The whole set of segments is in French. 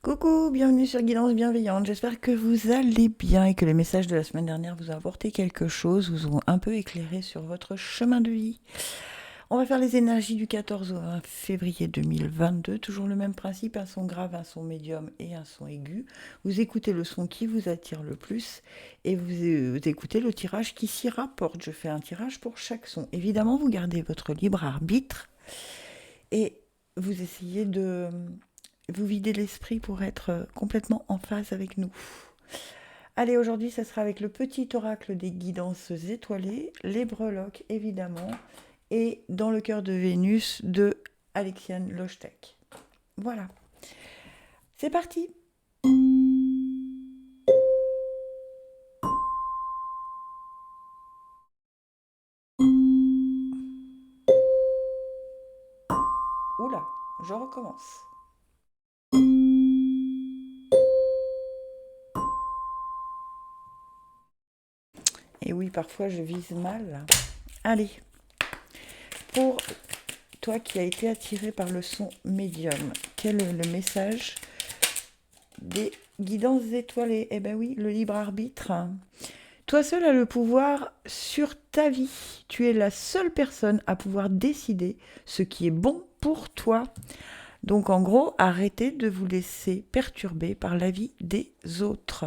Coucou, bienvenue sur Guidance Bienveillante. J'espère que vous allez bien et que les messages de la semaine dernière vous ont apporté quelque chose, vous ont un peu éclairé sur votre chemin de vie. On va faire les énergies du 14 au 20 février 2022. Toujours le même principe, un son grave, un son médium et un son aigu. Vous écoutez le son qui vous attire le plus et vous écoutez le tirage qui s'y rapporte. Je fais un tirage pour chaque son. Évidemment, vous gardez votre libre arbitre et vous essayez de vous vider l'esprit pour être complètement en phase avec nous. Allez, aujourd'hui, ça sera avec le petit oracle des guidances étoilées, les breloques, évidemment, et dans le cœur de Vénus de Alexiane Lojtek. Voilà. C'est parti. Oula, je recommence. Et oui, parfois je vise mal. Allez, pour toi qui as été attiré par le son médium, quel est le message des guidances étoilées? Eh ben oui, le libre arbitre. Toi seul as le pouvoir sur ta vie. Tu es la seule personne à pouvoir décider ce qui est bon pour toi. Donc en gros, arrêtez de vous laisser perturber par la vie des autres.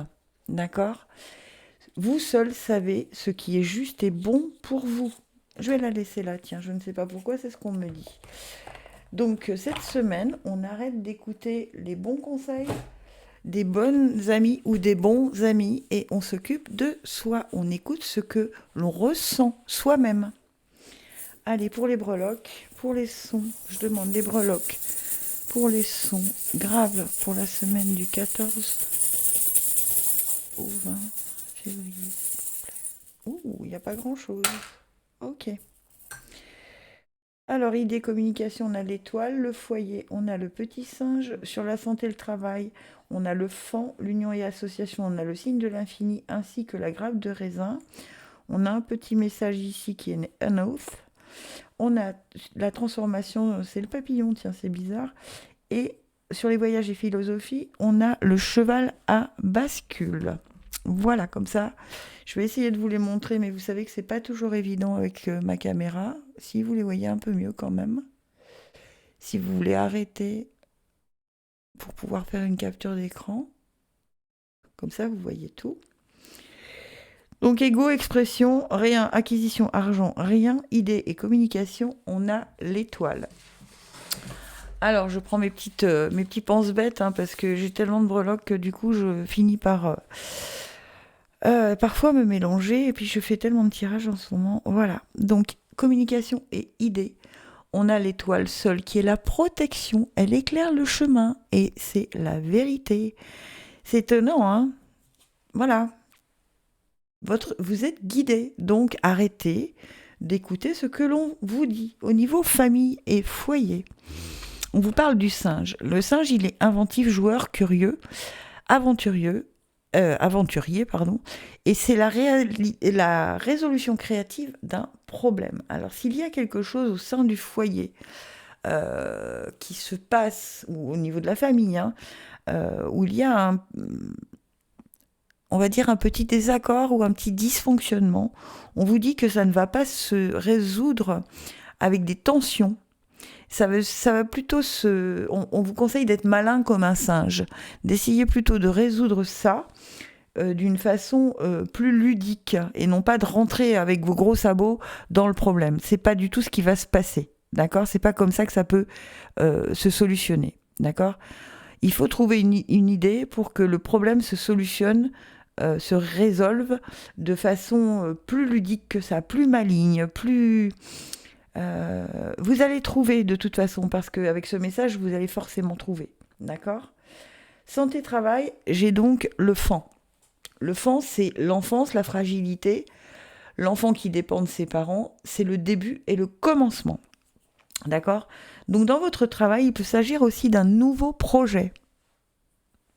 D'accord? Vous seul savez ce qui est juste et bon pour vous. Je vais la laisser là, tiens, je ne sais pas pourquoi, c'est ce qu'on me dit. Donc cette semaine, on arrête d'écouter les bons conseils des bonnes amies ou des bons amis et on s'occupe de soi. On écoute ce que l'on ressent soi-même. Allez, pour les breloques, pour les sons, je demande des breloques pour les sons graves pour la semaine du 14 au 20 février, s'il vous plaît. Ouh, il n'y a pas grand-chose. Ok. Alors, idée communication, on a l'étoile, le foyer, on a le petit singe. Sur la santé et le travail, on a le fan, l'union et association, on a le signe de l'infini ainsi que la grappe de raisin. On a un petit message ici qui est un oath. On a la transformation, c'est le papillon, tiens, c'est bizarre. Et sur les voyages et philosophie, on a le cheval à bascule. Voilà, comme ça, je vais essayer de vous les montrer, mais vous savez que c'est pas toujours évident avec ma caméra. Si vous les voyez un peu mieux quand même. Si vous voulez arrêter pour pouvoir faire une capture d'écran, comme ça vous voyez tout. Donc ego, expression, rien, acquisition, argent, rien, idée et communication, on a l'étoile. Alors je prends mes petits pense-bêtes parce que j'ai tellement de breloques que du coup je finis par parfois me mélanger et puis je fais tellement de tirages en ce moment. Voilà, donc communication et idée. On a l'étoile seule qui est la protection, elle éclaire le chemin et c'est la vérité. C'est étonnant, hein? Voilà. Vous êtes guidé, donc arrêtez d'écouter ce que l'on vous dit au niveau famille et foyer. On vous parle du singe. Le singe, il est inventif, joueur, curieux, aventurier, et c'est la résolution créative d'un problème. Alors, s'il y a quelque chose au sein du foyer qui se passe, ou au niveau de la famille, où il y a on va dire un petit désaccord ou un petit dysfonctionnement, on vous dit que ça ne va pas se résoudre avec des tensions. Ça va plutôt on vous conseille d'être malin comme un singe, d'essayer plutôt de résoudre ça d'une façon plus ludique et non pas de rentrer avec vos gros sabots dans le problème. C'est pas du tout ce qui va se passer, d'accord? C'est pas comme ça que ça peut se solutionner, d'accord? Il faut trouver une idée pour que le problème se solutionne, se résolve de façon plus ludique que ça, plus maligne, plus... vous allez trouver de toute façon, parce qu'avec ce message, vous allez forcément trouver. D'accord? Santé-travail, j'ai donc le fan. Le fan, c'est l'enfance, la fragilité. L'enfant qui dépend de ses parents, c'est le début et le commencement. D'accord? Donc dans votre travail, il peut s'agir aussi d'un nouveau projet.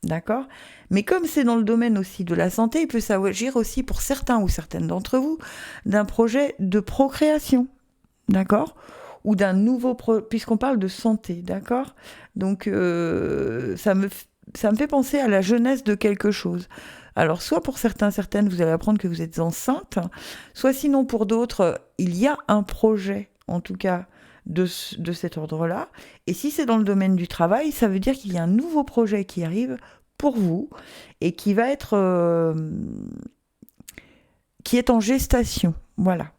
D'accord? Mais comme c'est dans le domaine aussi de la santé, il peut s'agir aussi pour certains ou certaines d'entre vous d'un projet de procréation. D'accord? Ou d'un nouveau puisqu'on parle de santé, d'accord? Donc ça me fait penser à la jeunesse de quelque chose. Alors, soit pour certains, certaines, vous allez apprendre que vous êtes enceinte, soit sinon pour d'autres, il y a un projet, en tout cas, de cet ordre-là. Et si c'est dans le domaine du travail, ça veut dire qu'il y a un nouveau projet qui arrive pour vous et qui va être... qui est en gestation. Voilà.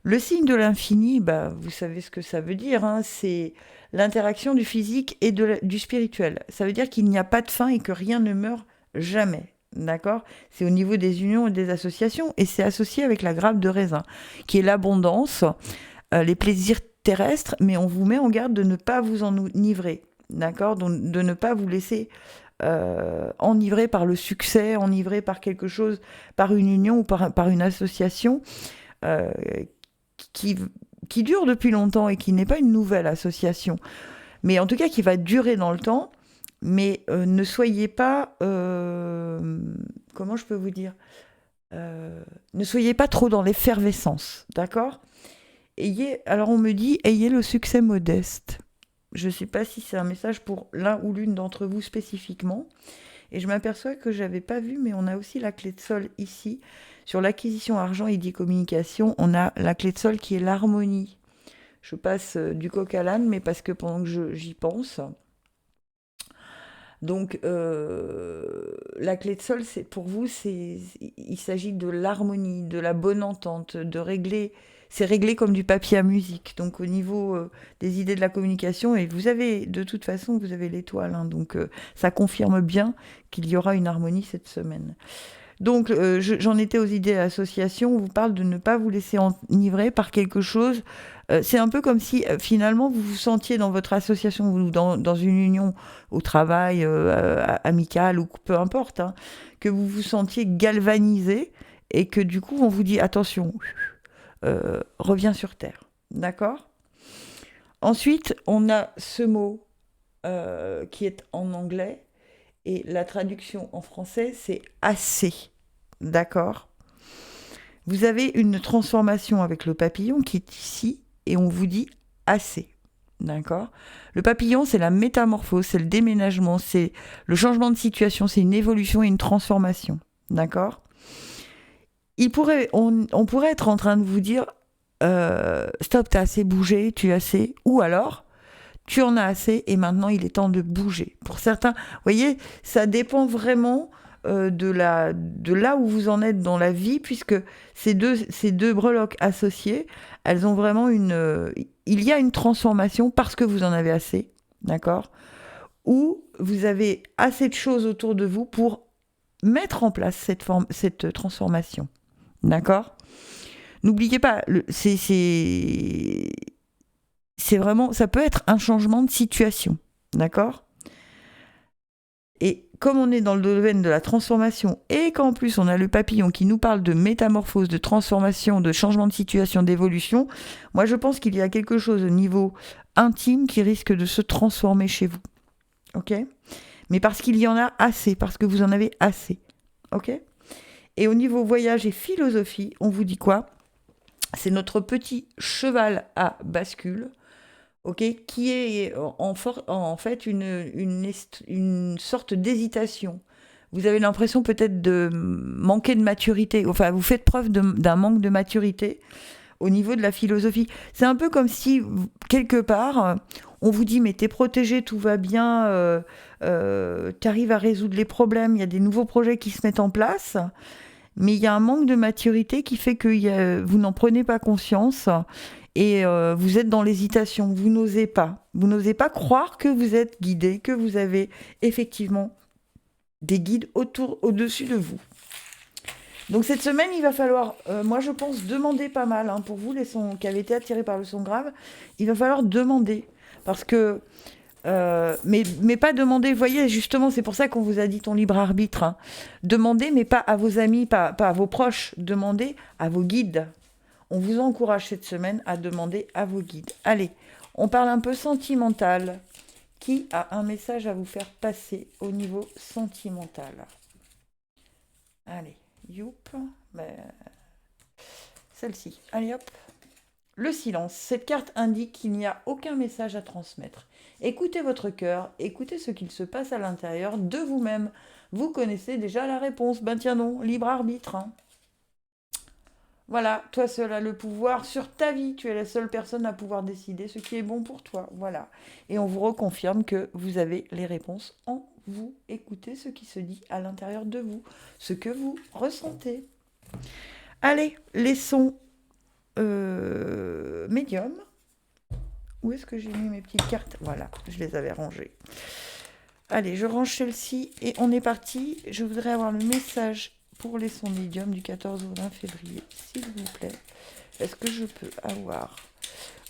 Le signe de l'infini, vous savez ce que ça veut dire, hein, c'est l'interaction du physique et du spirituel. Ça veut dire qu'il n'y a pas de fin et que rien ne meurt jamais. D'accord ? C'est au niveau des unions et des associations, et c'est associé avec la grappe de raisin, qui est l'abondance, les plaisirs terrestres, mais on vous met en garde de ne pas vous enivrer. D'accord ? Donc, de ne pas vous laisser enivrer par le succès, enivrer par quelque chose, par une union ou par une association qui dure depuis longtemps et qui n'est pas une nouvelle association, mais en tout cas qui va durer dans le temps. Mais ne soyez pas... comment je peux vous dire ne soyez pas trop dans l'effervescence, d'accord ? Alors on me dit, ayez le succès modeste. Je ne sais pas si c'est un message pour l'un ou l'une d'entre vous spécifiquement. Et je m'aperçois que je n'avais pas vu, mais on a aussi la clé de sol ici. Sur l'acquisition argent et communication, on a la clé de sol qui est l'harmonie. Je passe du coq à l'âne, mais parce que pendant que j'y pense. Donc, la clé de sol, c'est, pour vous, il s'agit de l'harmonie, de la bonne entente, de régler. C'est réglé comme du papier à musique. Donc, au niveau des idées de la communication, et vous avez, de toute façon, vous avez l'étoile. Hein, donc, ça confirme bien qu'il y aura une harmonie cette semaine. Donc, j'en étais aux idées associations. On vous parle de ne pas vous laisser enivrer par quelque chose. C'est un peu comme si, finalement, vous vous sentiez dans votre association ou dans une union au travail, amicale ou peu importe, hein, que vous vous sentiez galvanisé et que, du coup, on vous dit, attention, reviens sur Terre. D'accord ? Ensuite, on a ce mot qui est en anglais et la traduction en français, c'est « assez ». D'accord ? Vous avez une transformation avec le papillon qui est ici et on vous dit « assez ». D'accord ? Le papillon, c'est la métamorphose, c'est le déménagement, c'est le changement de situation, c'est une évolution et une transformation. D'accord ? On pourrait être en train de vous dire stop, t'as assez bougé, tu as assez. Ou alors, tu en as assez et maintenant il est temps de bouger. Pour certains, vous voyez, ça dépend vraiment de là où vous en êtes dans la vie, puisque ces deux breloques associées, elles ont vraiment il y a une transformation parce que vous en avez assez, d'accord ? Ou vous avez assez de choses autour de vous pour mettre en place cette transformation, d'accord ? N'oubliez pas, c'est vraiment, ça peut être un changement de situation, d'accord ? Et comme on est dans le domaine de la transformation et qu'en plus on a le papillon qui nous parle de métamorphose, de transformation, de changement de situation, d'évolution, moi je pense qu'il y a quelque chose au niveau intime qui risque de se transformer chez vous. Ok ? Mais parce qu'il y en a assez, parce que vous en avez assez. Ok ? Et au niveau voyage et philosophie, on vous dit quoi ? C'est notre petit cheval à bascule, ok, qui est en fait une sorte d'hésitation. Vous avez l'impression peut-être de manquer de maturité, enfin vous faites preuve d'un manque de maturité au niveau de la philosophie. C'est un peu comme si, quelque part, on vous dit mais t'es protégé, tout va bien, t'arrives à résoudre les problèmes, il y a des nouveaux projets qui se mettent en place, mais il y a un manque de maturité qui fait que vous n'en prenez pas conscience et vous êtes dans l'hésitation, vous n'osez pas. Vous n'osez pas croire que vous êtes guidé, que vous avez effectivement des guides au-dessus de vous. Donc cette semaine, il va falloir, moi je pense, demander pas mal. Hein, pour vous, les sons qui avaient été attirés par le son grave, il va falloir demander. Parce que... mais pas demander, vous voyez, justement, c'est pour ça qu'on vous a dit ton libre arbitre. Hein. Demandez, mais pas à vos amis, pas à vos proches. Demandez à vos guides. On vous encourage cette semaine à demander à vos guides. Allez, on parle un peu sentimental. Qui a un message à vous faire passer au niveau sentimental ? Allez, youp. Celle-ci. Allez hop. Le silence. Cette carte indique qu'il n'y a aucun message à transmettre. Écoutez votre cœur, écoutez ce qu'il se passe à l'intérieur de vous-même. Vous connaissez déjà la réponse. Ben tiens non, libre arbitre. Hein. Voilà, toi seul as le pouvoir sur ta vie. Tu es la seule personne à pouvoir décider ce qui est bon pour toi. Voilà. Et on vous reconfirme que vous avez les réponses en vous. Écoutez ce qui se dit à l'intérieur de vous, ce que vous ressentez. Allez, les sons médium. Où est-ce que j'ai mis mes petites cartes? Voilà, je les avais rangées. Allez, je range celle-ci et on est parti. Je voudrais avoir le message pour les sons médiums du 14 au 20 février, s'il vous plaît. Est-ce que je peux avoir...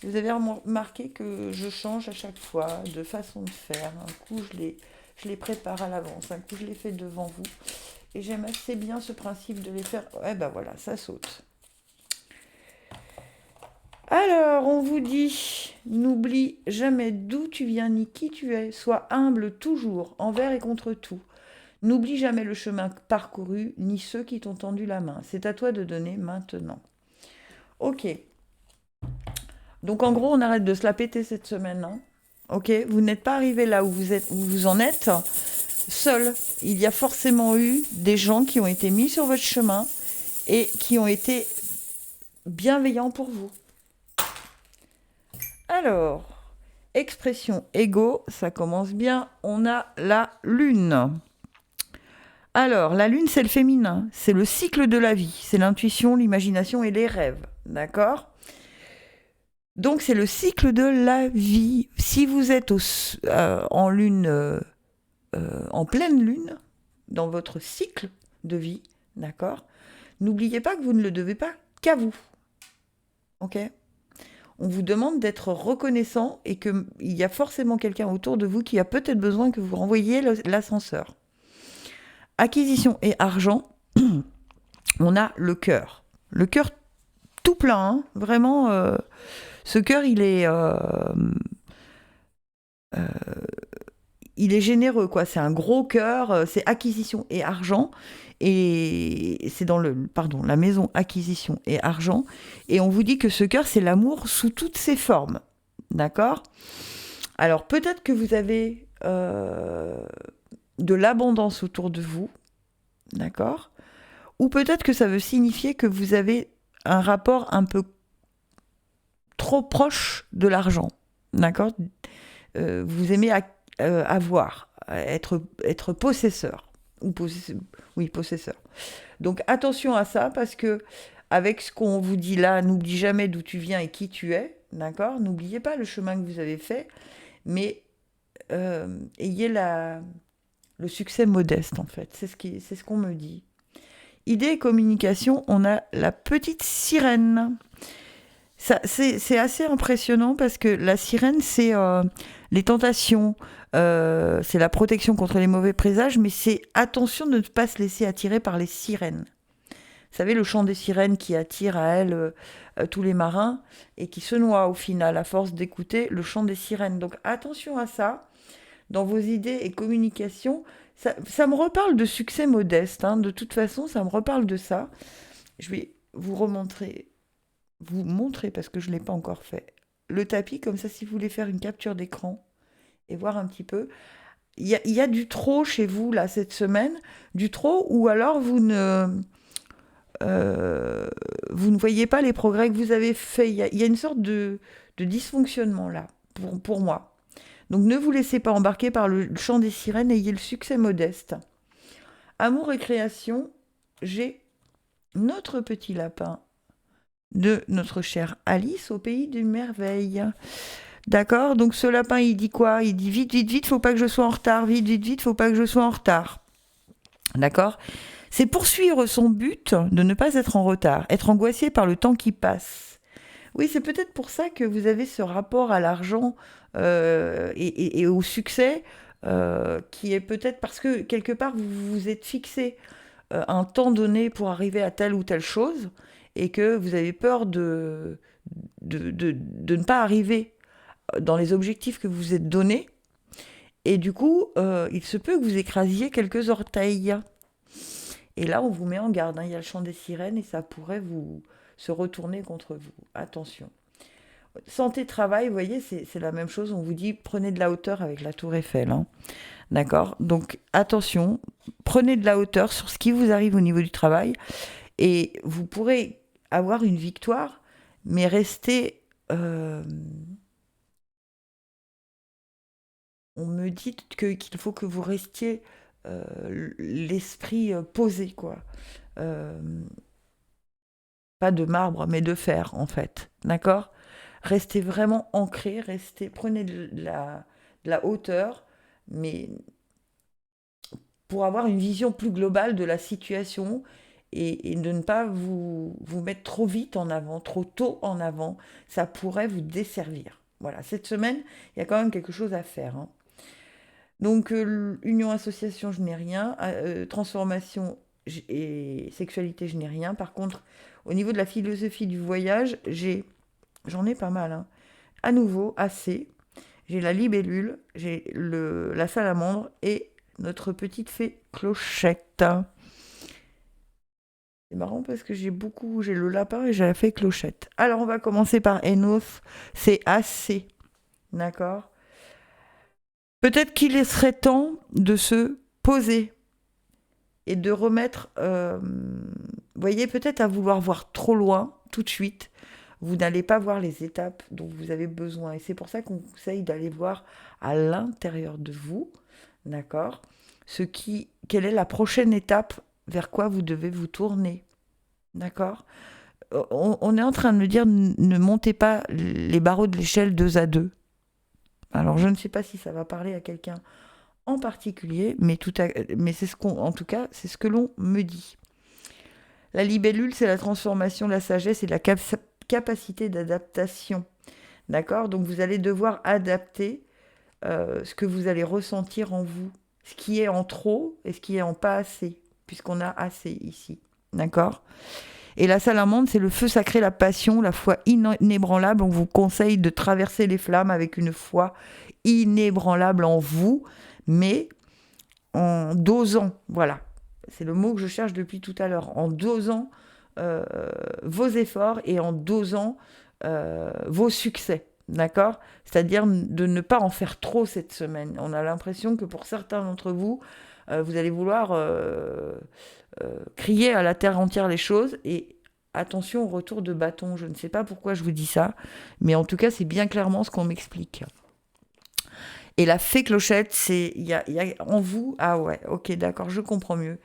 Vous avez remarqué que je change à chaque fois de façon de faire. Un coup, je les prépare à l'avance. Un coup, je les fais devant vous. Et j'aime assez bien ce principe de les faire... Ouais, ben voilà, ça saute. Alors, on vous dit, n'oublie jamais d'où tu viens ni qui tu es. Sois humble toujours, envers et contre tout. N'oublie jamais le chemin parcouru, ni ceux qui t'ont tendu la main. C'est à toi de donner maintenant. Ok. Donc en gros, on arrête de se la péter cette semaine. Hein. Ok. Vous n'êtes pas arrivé là où vous en êtes seul. Il y a forcément eu des gens qui ont été mis sur votre chemin et qui ont été bienveillants pour vous. Alors, expression ego, ça commence bien. On a la lune. Alors, la lune, c'est le féminin. C'est le cycle de la vie. C'est l'intuition, l'imagination et les rêves. D'accord ? Donc, c'est le cycle de la vie. Si vous êtes en lune, en pleine lune, dans votre cycle de vie, d'accord ? N'oubliez pas que vous ne le devez pas qu'à vous. Ok ? On vous demande d'être reconnaissant et qu'il y a forcément quelqu'un autour de vous qui a peut-être besoin que vous renvoyiez l'ascenseur. Acquisition et argent, on a le cœur. Le cœur tout plein, hein, vraiment. Ce cœur, il est généreux, quoi. C'est un gros cœur, c'est acquisition et argent. Et c'est dans la maison acquisition et argent. Et on vous dit que ce cœur, c'est l'amour sous toutes ses formes. D'accord ? Alors, peut-être que vous avez de l'abondance autour de vous. D'accord ? Ou peut-être que ça veut signifier que vous avez un rapport un peu trop proche de l'argent. D'accord ? Vous aimez avoir, être possesseur. Oui, possesseur. Donc attention à ça, parce que avec ce qu'on vous dit là, n'oublie jamais d'où tu viens et qui tu es, d'accord ? N'oubliez pas le chemin que vous avez fait, mais ayez le succès modeste, en fait. C'est ce qu'on me dit. Idée et communication, on a la petite sirène. C'est assez impressionnant parce que la sirène, c'est les tentations, c'est la protection contre les mauvais présages, mais c'est attention de ne pas se laisser attirer par les sirènes. Vous savez, le chant des sirènes qui attire à elle tous les marins et qui se noie au final à force d'écouter le chant des sirènes. Donc attention à ça dans vos idées et communications. Ça me reparle de succès modeste, hein. De toute façon, ça me reparle de ça. Je vais vous montrer, parce que je ne l'ai pas encore fait, le tapis, comme ça, si vous voulez faire une capture d'écran et voir un petit peu. Il y a du trop chez vous, là, cette semaine, du trop, ou alors vous ne voyez pas les progrès que vous avez faits. Il y a une sorte de dysfonctionnement, là, pour moi. Donc ne vous laissez pas embarquer par le chant des sirènes, ayez le succès modeste. Amour et création, j'ai notre petit lapin de notre chère Alice au pays des merveilles. D'accord ? Donc ce lapin, il dit quoi ? Il dit vite, vite, vite, faut pas que je sois en retard. Vite, vite, vite, faut pas que je sois en retard. D'accord ? C'est poursuivre son but de ne pas être en retard, être angoissé par le temps qui passe. Oui, c'est peut-être pour ça que vous avez ce rapport à l'argent et au succès qui est peut-être parce que quelque part vous vous êtes fixé un temps donné pour arriver à telle ou telle chose et que vous avez peur de ne pas arriver dans les objectifs que vous vous êtes donnés. Et du coup, il se peut que vous écrasiez quelques orteils. Et là, on vous met en garde. Hein. Il y a le chant des sirènes et ça pourrait se retourner contre vous. Attention. Santé, travail, vous voyez, c'est la même chose. On vous dit, prenez de la hauteur avec la tour Eiffel. Hein. D'accord? Donc, attention, prenez de la hauteur sur ce qui vous arrive au niveau du travail et vous pourrez avoir une victoire, mais restez... on me dit qu'il faut que vous restiez l'esprit posé, quoi. Euh, pas de marbre, mais de fer, en fait. D'accord? Restez vraiment ancré, prenez de la hauteur, mais pour avoir une vision plus globale de la situation et de ne pas vous mettre trop vite en avant, trop tôt en avant, ça pourrait vous desservir. Voilà, cette semaine, il y a quand même quelque chose à faire. Hein. Donc, union, association, je n'ai rien. Transformation et sexualité, je n'ai rien. Par contre, au niveau de la philosophie du voyage, j'en ai pas mal. Hein. À nouveau, assez. J'ai la libellule, j'ai la salamandre et notre petite fée Clochette. C'est marrant parce que j'ai le lapin et j'ai la fée Clochette. Alors, on va commencer par Enos. C'est assez. D'accord? Peut-être qu'il serait temps de se poser et de remettre, vous voyez, peut-être à vouloir voir trop loin, tout de suite, vous n'allez pas voir les étapes dont vous avez besoin. Et c'est pour ça qu'on conseille d'aller voir à l'intérieur de vous, d'accord, quelle est la prochaine étape vers quoi vous devez vous tourner, d'accord. On est en train de me dire, ne montez pas les barreaux de l'échelle 2 à 2. Alors, je ne sais pas si ça va parler à quelqu'un en particulier, mais c'est en tout cas, c'est ce que l'on me dit. La libellule, c'est la transformation de la sagesse et de la capacité d'adaptation. D'accord? Donc, vous allez devoir adapter ce que vous allez ressentir en vous, ce qui est en trop et ce qui est en pas assez, puisqu'on a assez ici. D'accord? Et la salamandre, c'est le feu sacré, la passion, la foi inébranlable. On vous conseille de traverser les flammes avec une foi inébranlable en vous, mais en dosant, voilà. C'est le mot que je cherche depuis tout à l'heure, en dosant vos efforts et en dosant vos succès. D'accord? C'est-à-dire de ne pas en faire trop cette semaine. On a l'impression que pour certains d'entre vous, vous allez vouloir crier à la terre entière les choses et attention au retour de bâton. Je ne sais pas pourquoi je vous dis ça, mais en tout cas, c'est bien clairement ce qu'on m'explique. Et la fée Clochette, il y a en vous, ah ouais, ok, d'accord, je comprends mieux.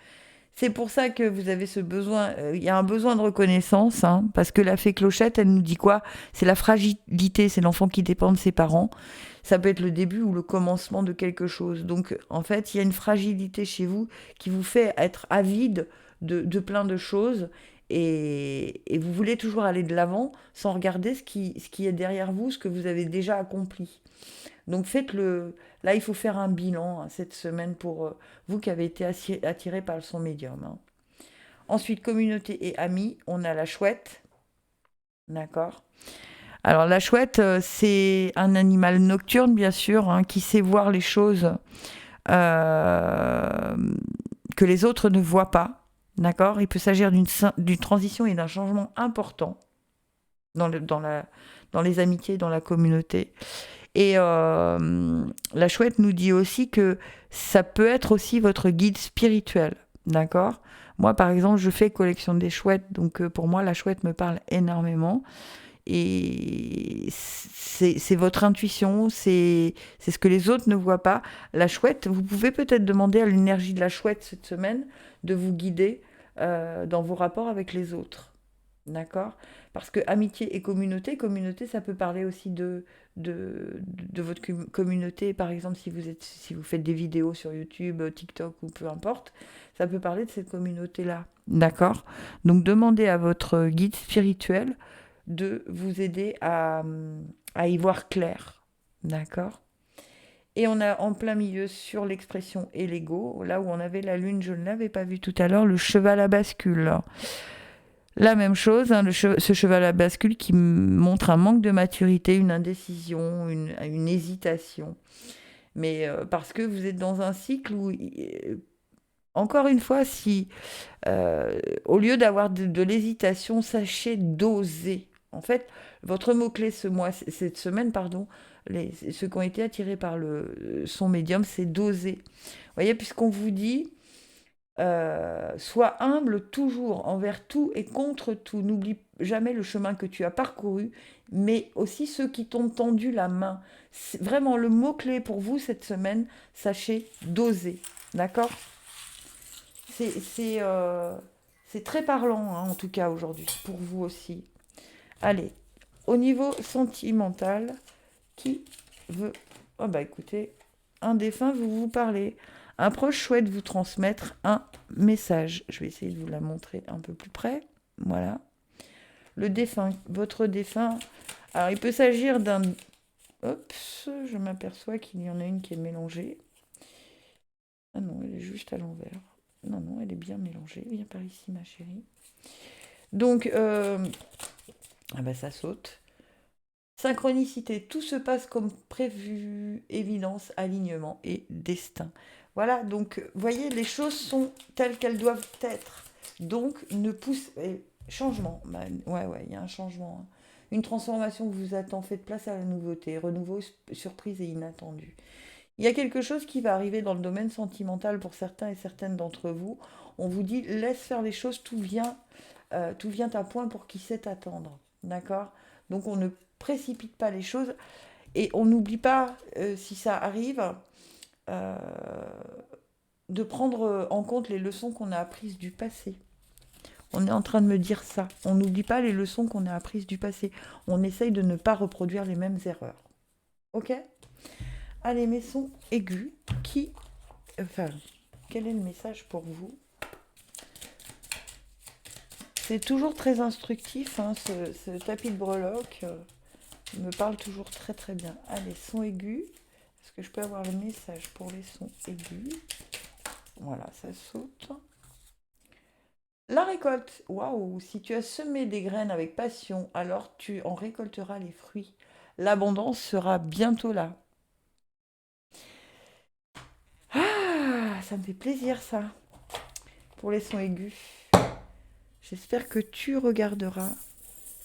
C'est pour ça que vous avez ce besoin, il y a un besoin de reconnaissance, hein, parce que la fée Clochette, elle nous dit quoi? C'est la fragilité, c'est l'enfant qui dépend de ses parents. Ça peut être le début ou le commencement de quelque chose. Donc, en fait, il y a une fragilité chez vous qui vous fait être avide de plein de choses et vous voulez toujours aller de l'avant sans regarder ce qui est derrière vous, ce que vous avez déjà accompli. Donc faites-le. Là, il faut faire un bilan hein, cette semaine pour vous qui avez été attiré par son médium. Hein. Ensuite, communauté et amis, on a la chouette. D'accord. Alors la chouette, c'est un animal nocturne, bien sûr, hein, qui sait voir les choses que les autres ne voient pas. D'accord. Il peut s'agir d'une transition et d'un changement important dans les amitiés, dans la communauté. Et la chouette nous dit aussi que ça peut être aussi votre guide spirituel, d'accord? Moi, par exemple, je fais collection des chouettes, donc pour moi, la chouette me parle énormément. Et c'est votre intuition, c'est ce que les autres ne voient pas. La chouette, vous pouvez peut-être demander à l'énergie de la chouette cette semaine de vous guider dans vos rapports avec les autres. D'accord? Parce que amitié et communauté, ça peut parler aussi de votre communauté. Par exemple, si vous faites des vidéos sur YouTube, TikTok ou peu importe, ça peut parler de cette communauté-là. D'accord? Donc, demandez à votre guide spirituel de vous aider à y voir clair. D'accord? Et on a en plein milieu sur l'expression et l'ego, là où on avait la lune, je ne l'avais pas vu tout à l'heure, le cheval à bascule. La même chose, hein, ce cheval à bascule qui montre un manque de maturité, une indécision, une hésitation. Mais parce que vous êtes dans un cycle où, encore une fois, si au lieu d'avoir de l'hésitation, sachez doser En fait, votre mot-clé cette semaine, pardon, ceux qui ont été attirés par son médium, c'est d'oser. Vous voyez, puisqu'on vous dit, sois humble toujours envers tout et contre tout. N'oublie jamais le chemin que tu as parcouru, mais aussi ceux qui t'ont tendu la main. C'est vraiment le mot-clé pour vous cette semaine, sachez d'oser. D'accord? C'est très parlant, hein, en tout cas aujourd'hui, pour vous aussi. Allez, au niveau sentimental, qui veut... Oh bah écoutez, un défunt veut vous parler. Un proche souhaite vous transmettre un message. Je vais essayer de vous la montrer un peu plus près. Voilà. Le défunt, votre défunt. Alors il peut s'agir d'un... Oups, je m'aperçois qu'il y en a une qui est mélangée. Ah non, elle est juste à l'envers. Non, non, elle est bien mélangée. Viens par ici, ma chérie. Donc, ah bah ça saute. Synchronicité, tout se passe comme prévu, évidence, alignement et destin. Voilà, donc, voyez, les choses sont telles qu'elles doivent être. Donc, ne pousse... changement, bah, ouais, il y a un changement. Hein. Une transformation que vous attend, faites place à la nouveauté, renouveau, surprise et inattendu. Il y a quelque chose qui va arriver dans le domaine sentimental pour certains et certaines d'entre vous. On vous dit, laisse faire les choses, tout vient à point pour qui sait attendre. D'accord? Donc on ne précipite pas les choses et on n'oublie pas, si ça arrive, de prendre en compte les leçons qu'on a apprises du passé. On est en train de me dire ça. On n'oublie pas les leçons qu'on a apprises du passé. On essaye de ne pas reproduire les mêmes erreurs. Ok? Allez, mes sons aigus, quel est le message pour vous? C'est toujours très instructif, hein, ce tapis de breloque me parle toujours très très bien. Allez, son aigu, est-ce que je peux avoir le message pour les sons aigus? Voilà, ça saute. La récolte, waouh, si tu as semé des graines avec passion, alors tu en récolteras les fruits. L'abondance sera bientôt là. Ah, ça me fait plaisir ça, pour les sons aigus. J'espère que tu regarderas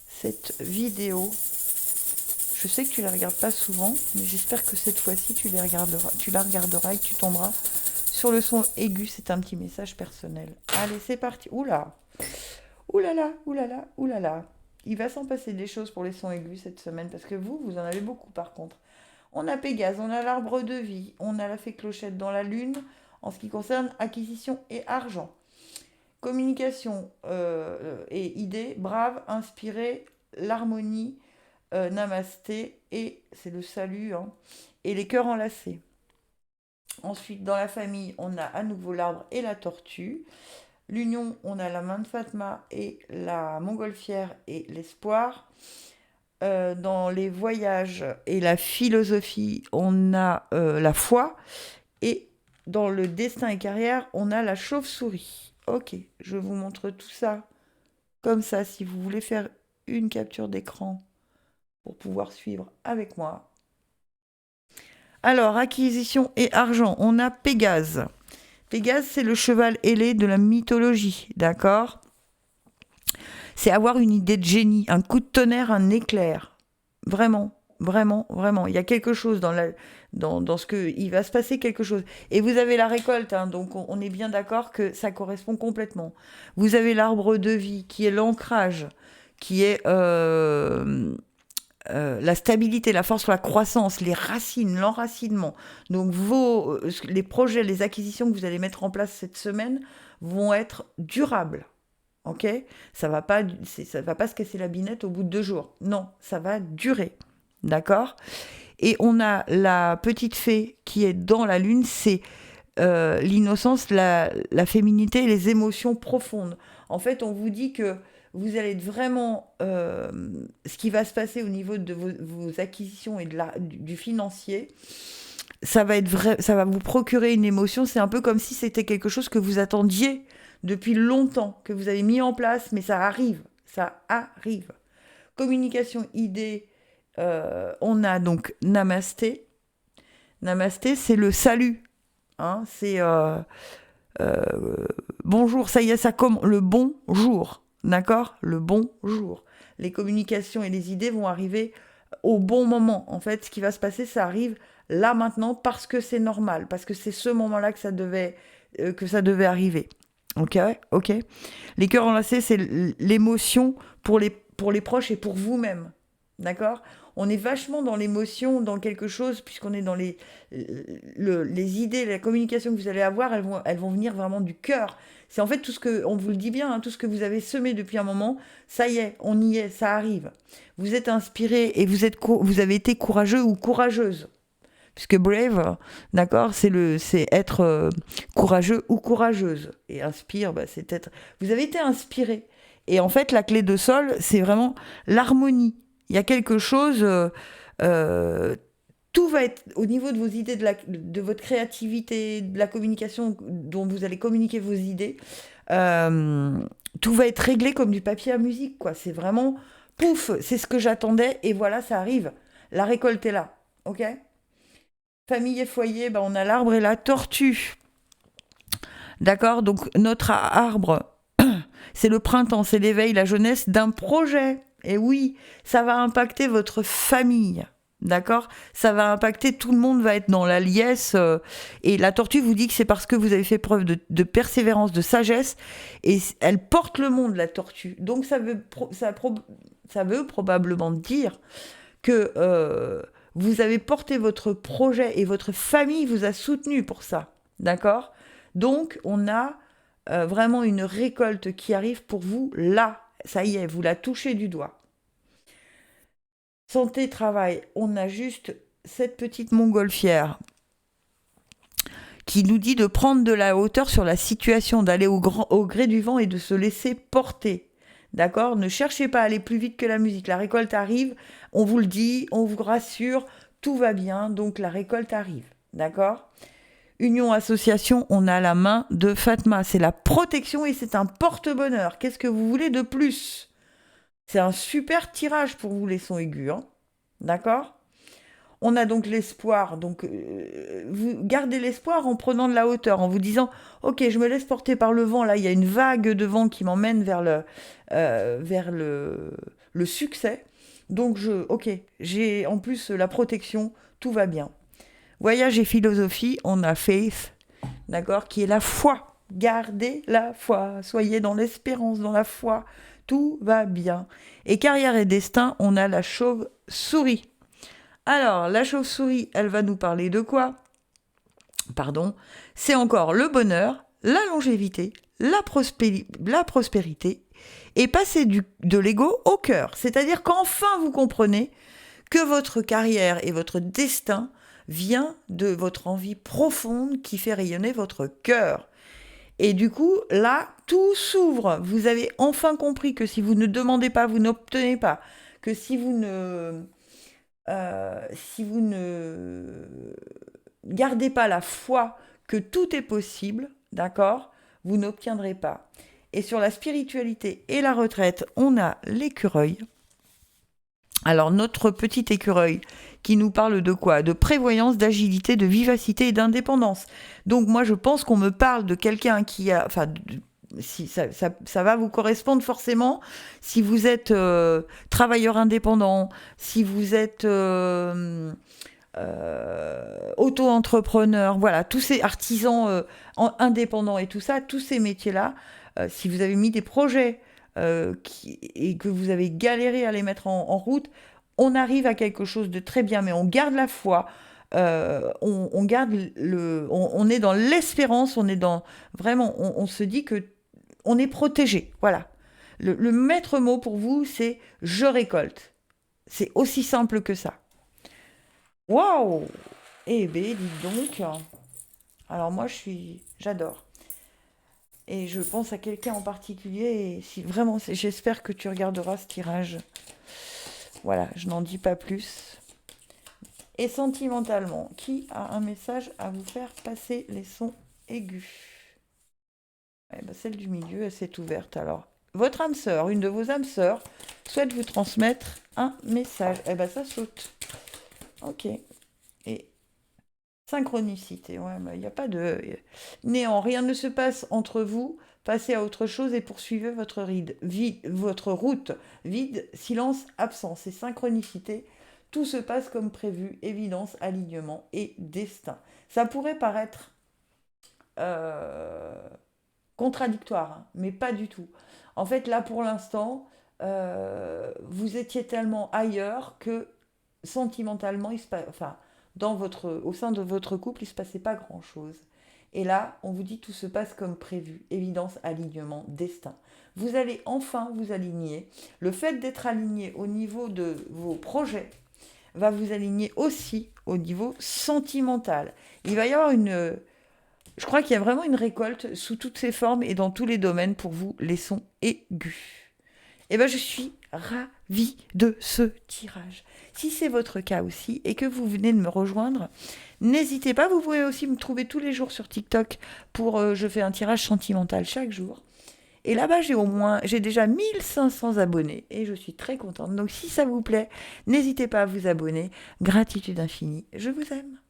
cette vidéo. Je sais que tu ne la regardes pas souvent, mais j'espère que cette fois-ci tu la regarderas et que tu tomberas sur le son aigu. C'est un petit message personnel. Allez, c'est parti. Oula, oulala, oulala, oulala. Il va s'en passer des choses pour les sons aigus cette semaine, parce que vous en avez beaucoup par contre. On a Pégase, on a l'arbre de vie, on a la fée Clochette dans la lune, en ce qui concerne acquisition et argent. Communication et idées, brave, inspiré, l'harmonie, namasté, et c'est le salut, hein, et les cœurs enlacés. Ensuite, dans la famille, on a à nouveau l'arbre et la tortue. L'union, on a la main de Fatma et la montgolfière et l'espoir. Dans les voyages et la philosophie, on a la foi. Et dans le destin et carrière, on a la chauve-souris. Ok, je vous montre tout ça comme ça si vous voulez faire une capture d'écran pour pouvoir suivre avec moi. Alors, acquisition et argent, on a Pégase. Pégase, c'est le cheval ailé de la mythologie, d'accord? C'est avoir une idée de génie, un coup de tonnerre, un éclair. Vraiment, vraiment, vraiment. Il y a quelque chose dans ce que... Il va se passer quelque chose. Et vous avez la récolte, hein, donc on est bien d'accord que ça correspond complètement. Vous avez l'arbre de vie, qui est l'ancrage, qui est la stabilité, la force, la croissance, les racines, l'enracinement. Donc les projets, les acquisitions que vous allez mettre en place cette semaine vont être durables. Ok, ça va pas se casser la binette au bout de 2 jours. Non, ça va durer. D'accord? Et on a la petite fée qui est dans la lune, c'est l'innocence, la féminité et les émotions profondes. En fait, on vous dit que vous allez être vraiment... ce qui va se passer au niveau de vos acquisitions et du financier, ça va vous procurer une émotion. C'est un peu comme si c'était quelque chose que vous attendiez depuis longtemps, que vous avez mis en place, mais ça arrive. Communication, idée, on a donc Namasté. Namasté, c'est le salut. C'est bonjour, ça y est, ça commence. Le bonjour. d'accord? Le bon jour. Les communications et les idées vont arriver au bon moment. En fait, ce qui va se passer, ça arrive là maintenant parce que c'est normal, parce que c'est ce moment-là que ça devait arriver. Ok, ok. Les cœurs enlacés, c'est l'émotion pour les proches et pour vous-même. D'accord? On est vachement dans l'émotion, dans quelque chose, puisqu'on est dans les idées, la communication que vous allez avoir, elles vont venir vraiment du cœur. C'est en fait tout ce que, on vous le dit bien, hein, tout ce que vous avez semé depuis un moment, ça y est, on y est, ça arrive. Vous êtes inspiré et vous avez été courageux ou courageuse. Puisque brave, d'accord, c'est être courageux ou courageuse. Et inspire, bah, c'est être. Vous avez été inspiré. Et en fait, la clé de sol, c'est vraiment l'harmonie. Il y a quelque chose. Tout va être au niveau de vos idées, de votre créativité, de la communication dont vous allez communiquer vos idées. Tout va être réglé comme du papier à musique, quoi. C'est vraiment pouf, c'est ce que j'attendais et voilà, ça arrive. La récolte est là, ok? Famille et foyer, ben on a l'arbre et la tortue. D'accord? Donc notre arbre, c'est le printemps, c'est l'éveil, la jeunesse d'un projet. Et oui, ça va impacter votre famille. D'accord? Ça va impacter, tout le monde va être dans la liesse. Et la tortue vous dit que c'est parce que vous avez fait preuve de persévérance, de sagesse. Et elle porte le monde, la tortue. Donc ça veut probablement dire que vous avez porté votre projet et votre famille vous a soutenu pour ça. D'accord? Donc, on a vraiment une récolte qui arrive pour vous là. Ça y est, vous la touchez du doigt. Santé, travail, on a juste cette petite montgolfière qui nous dit de prendre de la hauteur sur la situation, d'aller au gré du vent et de se laisser porter. D'accord? Ne cherchez pas à aller plus vite que la musique. La récolte arrive, on vous le dit, on vous rassure, tout va bien, donc la récolte arrive. D'accord? Union, association, on a la main de Fatma. C'est la protection et c'est un porte-bonheur. Qu'est-ce que vous voulez de plus? C'est un super tirage pour vous, les sons aigus. Hein? D'accord? On a donc l'espoir. Donc, vous gardez l'espoir en prenant de la hauteur, en vous disant, ok, je me laisse porter par le vent. Là, il y a une vague de vent qui m'emmène vers le succès. Donc, j'ai en plus la protection. Tout va bien. Voyage et philosophie, on a faith, d'accord, qui est la foi. Gardez la foi. Soyez dans l'espérance, dans la foi. Tout va bien. Et carrière et destin, on a la chauve-souris. Alors, la chauve-souris, elle va nous parler de quoi? Pardon. C'est encore le bonheur, la longévité, la prospérité et passer de l'ego au cœur. C'est-à-dire qu'enfin vous comprenez que votre carrière et votre destin vient de votre envie profonde qui fait rayonner votre cœur. Et du coup, là, tout s'ouvre. Vous avez enfin compris que si vous ne demandez pas, vous n'obtenez pas. Que si vous ne gardez pas la foi que tout est possible, d'accord, vous n'obtiendrez pas. Et sur la spiritualité et la retraite, on a l'écureuil. Alors, notre petit écureuil qui nous parle de quoi? De prévoyance, d'agilité, de vivacité et d'indépendance. Donc, moi, je pense qu'on me parle de quelqu'un qui a... Enfin, si ça va vous correspondre forcément si vous êtes travailleur indépendant, si vous êtes auto-entrepreneur, voilà, tous ces artisans indépendants et tout ça, tous ces métiers-là, si vous avez mis des projets et que vous avez galéré à les mettre en route, on arrive à quelque chose de très bien, mais on garde la foi, on garde on est dans l'espérance, on est dans vraiment, on se dit que on est protégé, voilà. Le maître mot pour vous, c'est je récolte. C'est aussi simple que ça. Waouh! Eh ben, dites donc. Alors moi, j'adore. Et je pense à quelqu'un en particulier. Et si vraiment, j'espère que tu regarderas ce tirage. Voilà, je n'en dis pas plus. Et sentimentalement, qui a un message à vous faire passer les sons aigus? Eh ben, celle du milieu, elle s'est ouverte. Alors, votre âme sœur, une de vos âmes sœurs, souhaite vous transmettre un message. Eh ben, ça saute. Ok. Et Synchronicité, ouais, il n'y a pas de néant, rien ne se passe entre vous. Passez à autre chose et poursuivez votre route. Vide, silence, absence et synchronicité. Tout se passe comme prévu, évidence, alignement et destin. Ça pourrait paraître euh, contradictoire, hein, mais pas du tout. En fait, là, pour l'instant, vous étiez tellement ailleurs que sentimentalement, enfin, au sein de votre couple, il ne se passait pas grand-chose. Et là, on vous dit tout se passe comme prévu. Évidence, alignement, destin. Vous allez enfin vous aligner. Le fait d'être aligné au niveau de vos projets va vous aligner aussi au niveau sentimental. Il va y avoir je crois qu'il y a vraiment une récolte sous toutes ses formes et dans tous les domaines pour vous, les sons aigus. Et bien, je suis ravie de ce tirage. Si c'est votre cas aussi et que vous venez de me rejoindre, n'hésitez pas. Vous pouvez aussi me trouver tous les jours sur TikTok je fais un tirage sentimental chaque jour. Et là-bas, j'ai déjà 1500 abonnés et je suis très contente. Donc, si ça vous plaît, n'hésitez pas à vous abonner. Gratitude infinie. Je vous aime.